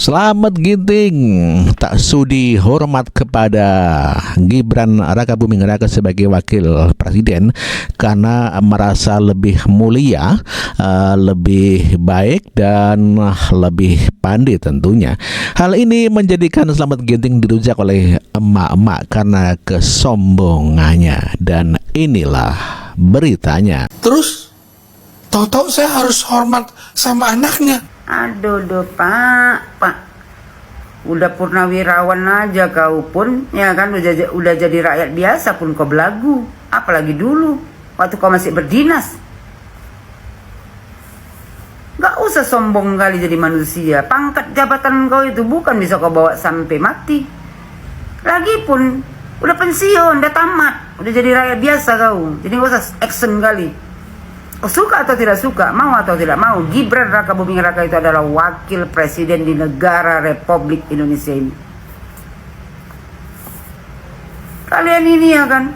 Selamat Ginting, tak sudi hormat kepada Gibran Rakabuming Raka sebagai wakil presiden karena merasa lebih mulia, lebih baik dan lebih pandai tentunya. Hal ini menjadikan Selamat Ginting dirujak oleh emak-emak karena kesombongannya, dan inilah beritanya. Terus tahu-tahu saya harus hormat sama anaknya. Aduh, Pak. Udah purnawirawan aja kau pun, ya kan, udah jadi rakyat biasa pun kau belagu. Apalagi dulu, waktu kau masih berdinas. Gak usah sombong kali jadi manusia. Pangkat jabatan kau itu bukan bisa kau bawa sampai mati. Lagipun, udah pensiun, udah tamat. Udah jadi rakyat biasa kau. Jadi gak usah action kali. Suka atau tidak suka, mau atau tidak mau, Gibran Rakabuming Raka itu adalah wakil presiden di negara Republik Indonesia ini. Kalian ini ya kan,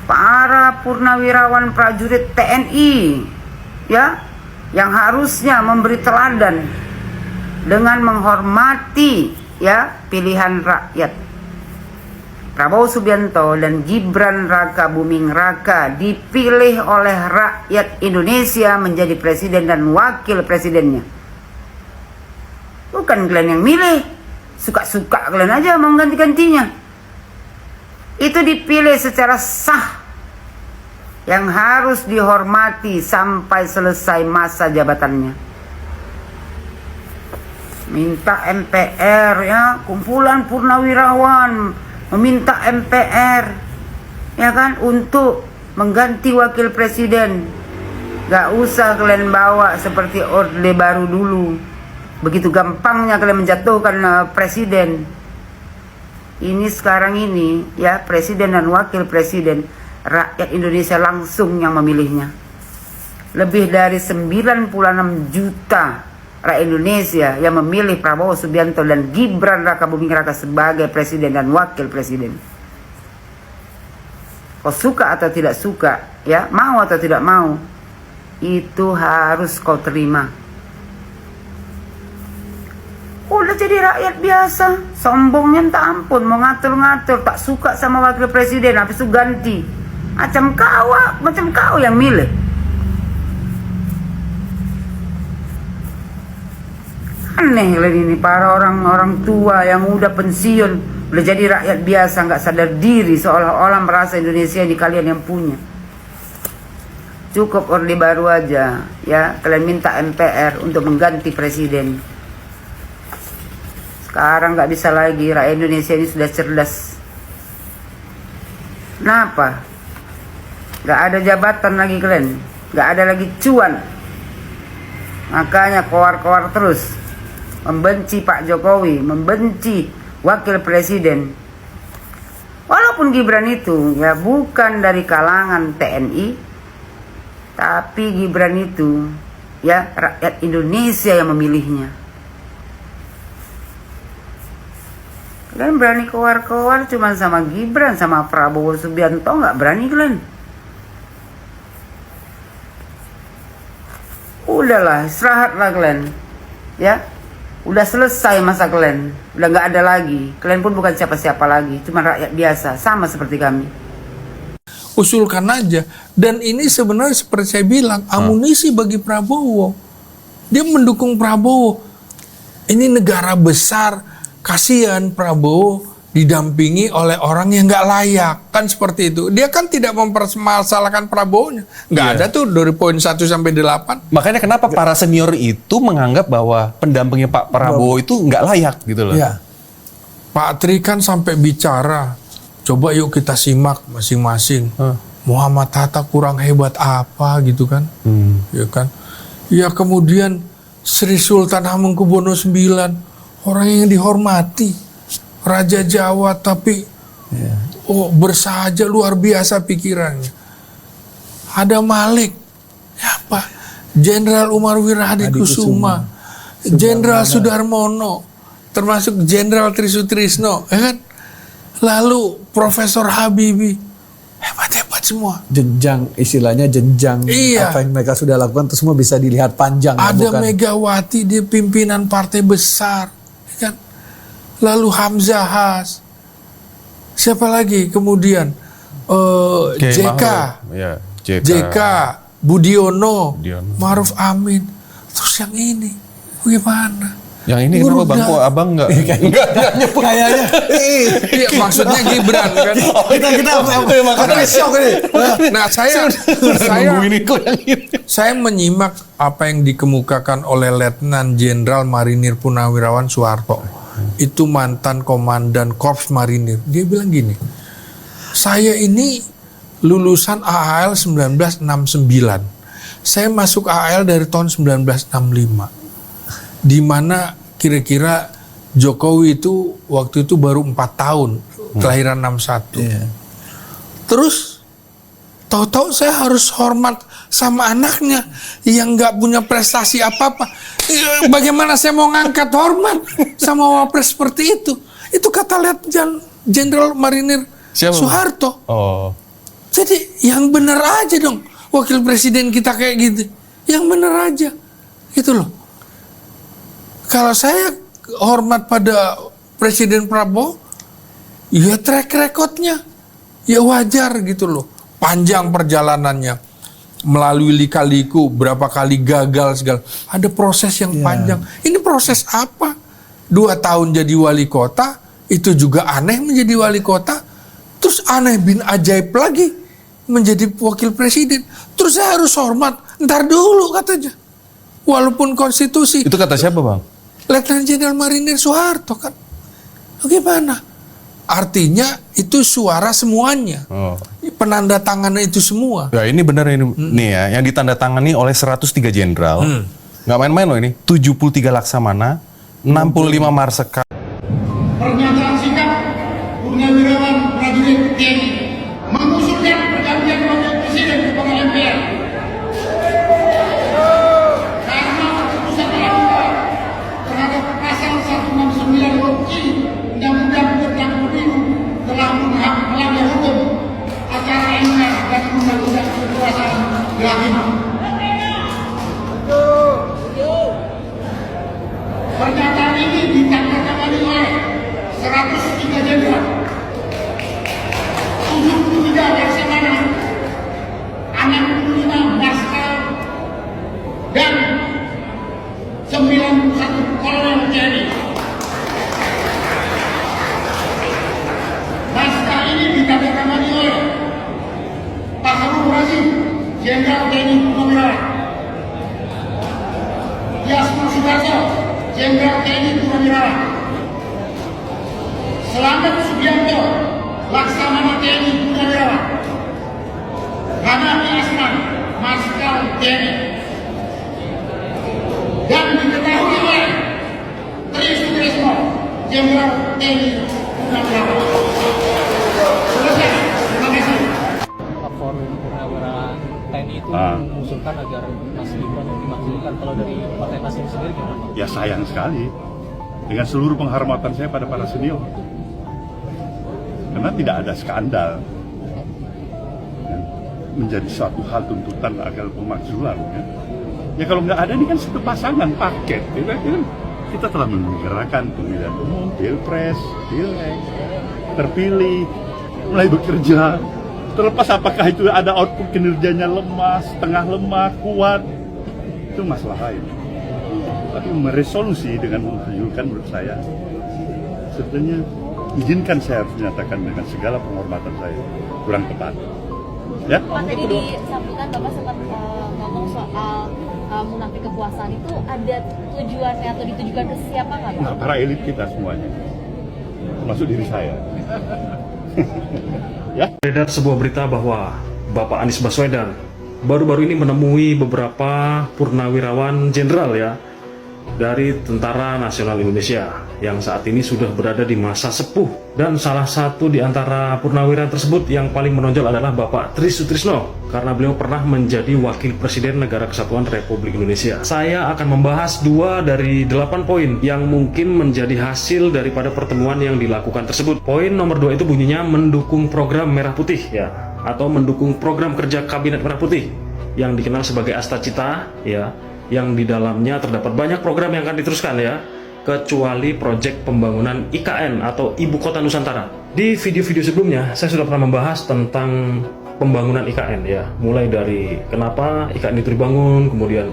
para purnawirawan prajurit TNI, ya, yang harusnya memberi teladan dengan menghormati, ya, pilihan rakyat. Prabowo Subianto dan Gibran Rakabuming Raka dipilih oleh rakyat Indonesia menjadi presiden dan wakil presidennya. Bukan kalian yang milih, suka-suka kalian aja mau ganti-gantinya. Itu dipilih secara sah, yang harus dihormati sampai selesai masa jabatannya. Minta MPR, ya, kumpulan purnawirawan meminta MPR, ya kan, untuk mengganti wakil presiden. Gak usah kalian bawa seperti Orde Baru dulu, begitu gampangnya kalian menjatuhkan presiden. Ini sekarang ini, ya, presiden dan wakil presiden, rakyat Indonesia langsung yang memilihnya. Lebih dari 96 juta rakyat Indonesia yang memilih Prabowo Subianto dan Gibran Rakabuming Raka sebagai presiden dan wakil presiden. Kau suka atau tidak suka, ya, mau atau tidak mau, itu harus kau terima. Udah jadi rakyat biasa, sombongnya minta ampun, mau ngatur-ngatur, tak suka sama wakil presiden, habis itu ganti. Macam kau yang milih. Aneh ini para orang-orang tua yang udah pensiun, udah jadi rakyat biasa, nggak sadar diri, seolah-olah merasa Indonesia ini kalian yang punya. Cukup Orde Baru aja, ya, kalian minta MPR untuk mengganti presiden. Sekarang nggak bisa lagi, rakyat Indonesia ini sudah cerdas. Kenapa? Nggak ada jabatan lagi kalian, nggak ada lagi cuan. Makanya koar-koar terus, membenci Pak Jokowi, membenci wakil presiden. Walaupun Gibran itu, ya, bukan dari kalangan TNI, tapi Gibran itu, ya, rakyat Indonesia yang memilihnya. Kalian berani koar-koar cuma sama Gibran, sama Prabowo Subianto nggak berani kalian. Udahlah, istirahatlah kalian, ya. Udah selesai masa kalian, udah nggak ada lagi. Kalian pun bukan siapa-siapa lagi, cuma rakyat biasa, sama seperti kami. Usulkan aja. Dan ini sebenarnya seperti saya bilang, amunisi bagi Prabowo. Dia mendukung Prabowo. Ini negara besar, kasihan Prabowo didampingi oleh orang yang nggak layak, kan seperti itu. Dia kan tidak mempermasalahkan Prabowo-nya. Nggak ada tuh dari poin 1 sampai 8. Makanya kenapa para senior itu menganggap bahwa pendampingnya Pak Prabowo itu nggak layak gitu loh. Ya. Pak Tri kan sampai bicara, coba yuk kita simak masing-masing. Muhammad Hatta kurang hebat apa gitu kan? Ya kan? Ya kemudian Sri Sultan Hamengkubuwono IX, orang yang dihormati, Raja Jawa, tapi bersahaja luar biasa pikirannya. Ada Malik, ya Pak, Jenderal Umar Wirahadi Kusuma, Jenderal Sudarmono, termasuk Jenderal Trisutrisno, ya kan? Lalu Profesor Habibie, hebat-hebat semua. Jenjang, istilahnya jenjang, iya, apa yang mereka sudah lakukan itu semua bisa dilihat panjang. Ada ya, bukan? Megawati, dia pimpinan partai besar. lalu Hamzah Has, siapa lagi kemudian Kiai JK, Ma'ruf. Ya, JK, Budiono, Budiono. Ma'ruf Amin, terus yang ini gimana? Yang ini kenapa Bang? Kok Abang nggak nyebut? Kayaknya. Iya, maksudnya Gibran kan. Makanya shock ini. Nah, saya saya menyimak apa yang dikemukakan oleh Letnan Jenderal Marinir Purnawirawan Soeharto. Itu mantan komandan Korps Marinir. Dia bilang gini, saya ini lulusan AAL 1969. Saya masuk AAL dari tahun 1965. Di mana kira-kira Jokowi itu waktu itu baru 4 tahun, kelahiran 61. Iya. Terus tahu-tahu saya harus hormat sama anaknya yang nggak punya prestasi apa-apa. Bagaimana saya mau ngangkat hormat sama wapres seperti itu? Itu kata Letnan Jenderal Marinir Soeharto. Oh. Jadi yang benar aja dong, wakil presiden kita kayak gitu. Yang benar aja, gitu loh. Kalau saya hormat pada Presiden Prabowo, ya track recordnya, ya wajar gitu loh. Panjang perjalanannya, melalui lika-liku, berapa kali gagal segala. Ada proses yang panjang. Ini proses apa? 2 tahun jadi wali kota, itu juga aneh menjadi wali kota. Terus aneh bin ajaib lagi menjadi wakil presiden. Terus saya harus hormat. Ntar dulu katanya. Walaupun konstitusi. Itu kata siapa Bang? Letnan Jenderal Marinir Soeharto kan. Bagaimana? Artinya itu suara semuanya. Oh. Penanda tangannya itu semua. Ya ini benar ini nih ya, yang ditandatangani oleh 103 jenderal. Nggak main-main loh ini. 73 Laksamana, 65 Marsikal. Pernyataan sikap Purnawirawan Prajurit TNI mengusulkan pergantian wakil presiden kepada MPR. Karena keputusan MK terhadap pasal 169 huruf I Undang-Undang tentang Pemilu telah melanggar hukum acara MK dan Undang-Undang Kekuasaan Kehakiman. Pernyataan ini ditandatangani oleh 103 jenderal, 73 laksamana, 65 marskal, dan 91 kolonel TNI. Naskah ini ditandatangani oleh Pak Harun Rasid, Jenderal TNI Purnawirawan, Yasmin Sudarso, Jenderal TNI Purnawirawan, Selamat Subianto, Laksamana TNI Purnawirawan, Hanafi Asman, Marskal TNI, dan diketahui oleh Tri Sutrisno, Jenderal TNI Purnawirawan. Selesai. Terima kasih. Forum Purnawirawan TNI itu mengusulkan agar Mas Gibran dimaksudkan. Kalau dari Partai Nasdem sendiri gimana? Ya sayang sekali, dengan seluruh penghormatan saya pada para senior, karena tidak ada skandal menjadi suatu hal tuntutan agar pemakzulan. Ya kalau nggak ada, ini kan satu pasangan paket. Kita telah menyelenggarakan pemilihan umum, pilpres, pileg, terpilih, mulai bekerja. Terlepas apakah itu ada output kinerjanya lemah, setengah lemah, kuat, itu masalah lain. Tapi meresolusi dengan menunjukkan menurut saya, sebenarnya izinkan saya harus menyatakan dengan segala penghormatan saya, kurang tepat. Ya? Pak, tadi di sambutan Bapak sempat ngomong soal munafik kekuasaan itu ada tujuannya atau ditujukan ke siapa nggak Pak? Nah, para elit kita semuanya, termasuk diri saya. Ya. Beredar sebuah berita bahwa Bapak Anies Baswedan baru-baru ini menemui beberapa purnawirawan jenderal ya dari Tentara Nasional Indonesia yang saat ini sudah berada di masa sepuh, dan salah satu di antara purnawirawan tersebut yang paling menonjol adalah Bapak Tri Sutrisno karena beliau pernah menjadi Wakil Presiden Negara Kesatuan Republik Indonesia. Saya akan membahas 2 dari 8 poin yang mungkin menjadi hasil daripada pertemuan yang dilakukan tersebut. Poin nomor 2 itu bunyinya mendukung program Merah Putih ya, atau mendukung program kerja Kabinet Merah Putih yang dikenal sebagai Asta Cita ya, yang di dalamnya terdapat banyak program yang akan diteruskan ya. kecuali proyek pembangunan IKN atau Ibu Kota Nusantara. Di video-video sebelumnya saya sudah pernah membahas tentang pembangunan IKN ya, mulai dari kenapa IKN itu dibangun, kemudian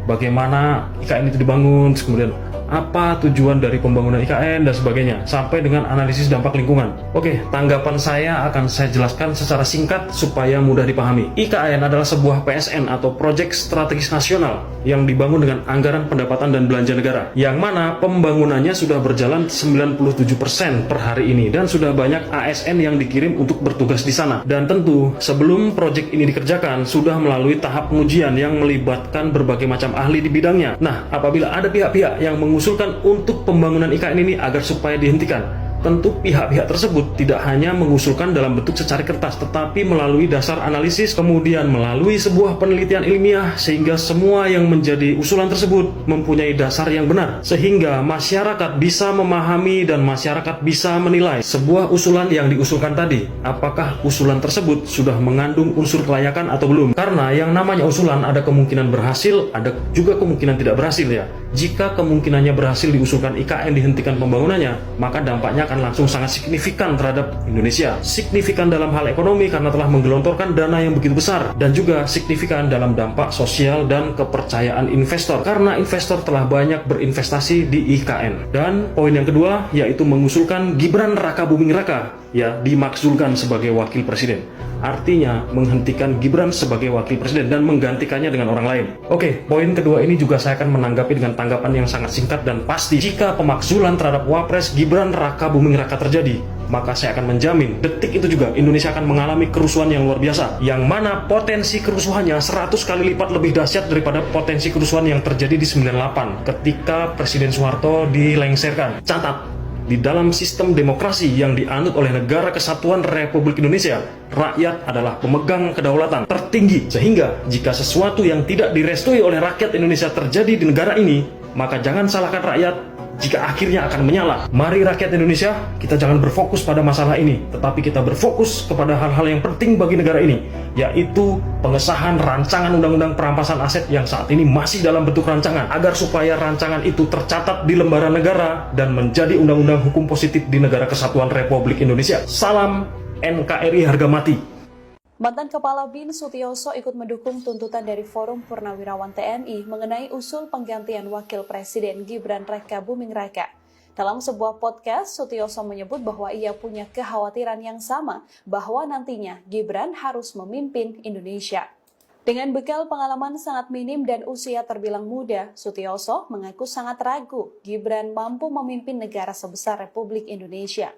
bagaimana IKN itu dibangun, kemudian apa tujuan dari pembangunan IKN dan sebagainya, sampai dengan analisis dampak lingkungan. Oke, tanggapan saya akan saya jelaskan secara singkat supaya mudah dipahami. IKN adalah sebuah PSN atau Proyek Strategis Nasional yang dibangun dengan anggaran pendapatan dan belanja negara, yang mana pembangunannya sudah berjalan 97% per hari ini dan sudah banyak ASN yang dikirim untuk bertugas di sana. Dan tentu sebelum proyek ini dikerjakan sudah melalui tahap pengujian yang melibatkan berbagai macam ahli di bidangnya. Nah, apabila ada pihak-pihak yang mengusulkan untuk pembangunan IKN ini agar supaya dihentikan, tentu pihak-pihak tersebut tidak hanya mengusulkan dalam bentuk secari kertas, tetapi melalui dasar analisis, kemudian melalui sebuah penelitian ilmiah, sehingga semua yang menjadi usulan tersebut mempunyai dasar yang benar, sehingga masyarakat bisa memahami dan masyarakat bisa menilai sebuah usulan yang diusulkan tadi, apakah usulan tersebut sudah mengandung unsur kelayakan atau belum. Karena yang namanya usulan ada kemungkinan berhasil, ada juga kemungkinan tidak berhasil ya. Jika kemungkinannya berhasil diusulkan IKN dihentikan pembangunannya, maka dampaknya akan langsung sangat signifikan terhadap Indonesia. Signifikan dalam hal ekonomi karena telah menggelontorkan dana yang begitu besar, dan juga signifikan dalam dampak sosial dan kepercayaan investor karena investor telah banyak berinvestasi di IKN. Dan poin yang kedua yaitu mengusulkan Gibran Rakabuming Raka ya dimakzulkan sebagai wakil presiden. Artinya menghentikan Gibran sebagai wakil presiden dan menggantikannya dengan orang lain. Oke, poin kedua ini juga saya akan menanggapi dengan tanggapan yang sangat singkat dan pasti. Jika pemakzulan terhadap Wapres Gibran Rakabuming Raka terjadi, maka saya akan menjamin detik itu juga Indonesia akan mengalami kerusuhan yang luar biasa, yang mana potensi kerusuhannya 100 kali lipat lebih dahsyat daripada potensi kerusuhan yang terjadi di 98 ketika Presiden Soeharto dilengserkan. Catat, di dalam sistem demokrasi yang dianut oleh Negara Kesatuan Republik Indonesia, rakyat adalah pemegang kedaulatan tertinggi, sehingga jika sesuatu yang tidak direstui oleh rakyat Indonesia terjadi di negara ini, maka jangan salahkan rakyat jika akhirnya akan menyala. Mari rakyat Indonesia, kita jangan berfokus pada masalah ini, tetapi kita berfokus kepada hal-hal yang penting bagi negara ini, yaitu pengesahan rancangan undang-undang perampasan aset yang saat ini masih dalam bentuk rancangan, agar supaya rancangan itu tercatat di lembaran negara dan menjadi undang-undang hukum positif di Negara Kesatuan Republik Indonesia. Salam NKRI harga mati. Mantan Kepala BIN Sutioso ikut mendukung tuntutan dari Forum Purnawirawan TNI mengenai usul penggantian Wakil Presiden Gibran Rakabuming Raka. Dalam sebuah podcast, Sutioso menyebut bahwa ia punya kekhawatiran yang sama bahwa nantinya Gibran harus memimpin Indonesia. Dengan bekal pengalaman sangat minim dan usia terbilang muda, Sutioso mengaku sangat ragu Gibran mampu memimpin negara sebesar Republik Indonesia.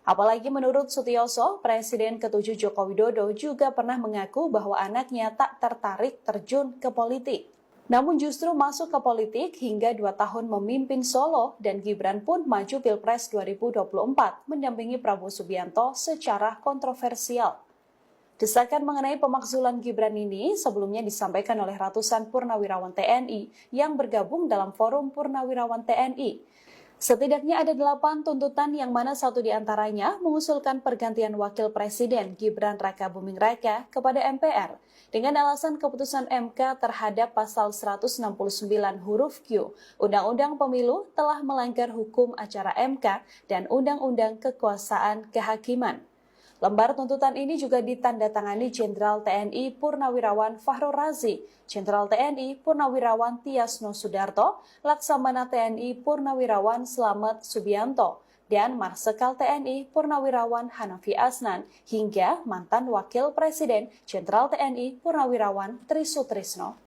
Apalagi menurut Sutioso, Presiden ke-7 Joko Widodo juga pernah mengaku bahwa anaknya tak tertarik terjun ke politik. Namun justru masuk ke politik hingga 2 tahun memimpin Solo, dan Gibran pun maju Pilpres 2024 mendampingi Prabowo Subianto secara kontroversial. Desakan mengenai pemakzulan Gibran ini sebelumnya disampaikan oleh ratusan purnawirawan TNI yang bergabung dalam Forum Purnawirawan TNI. Setidaknya ada 8 tuntutan yang mana satu diantaranya mengusulkan pergantian Wakil Presiden Gibran Rakabuming Raka kepada MPR dengan alasan keputusan MK terhadap pasal 169 huruf Q Undang-Undang Pemilu telah melanggar hukum acara MK dan Undang-Undang Kekuasaan Kehakiman. Lembar tuntutan ini juga ditandatangani Jenderal TNI Purnawirawan Fahrul Razi, Jenderal TNI Purnawirawan Tiasno Sudarto, Laksamana TNI Purnawirawan Slamet Subianto, dan Marsekal TNI Purnawirawan Hanafi Asnan, hingga mantan Wakil Presiden Jenderal TNI Purnawirawan Trisutrisno.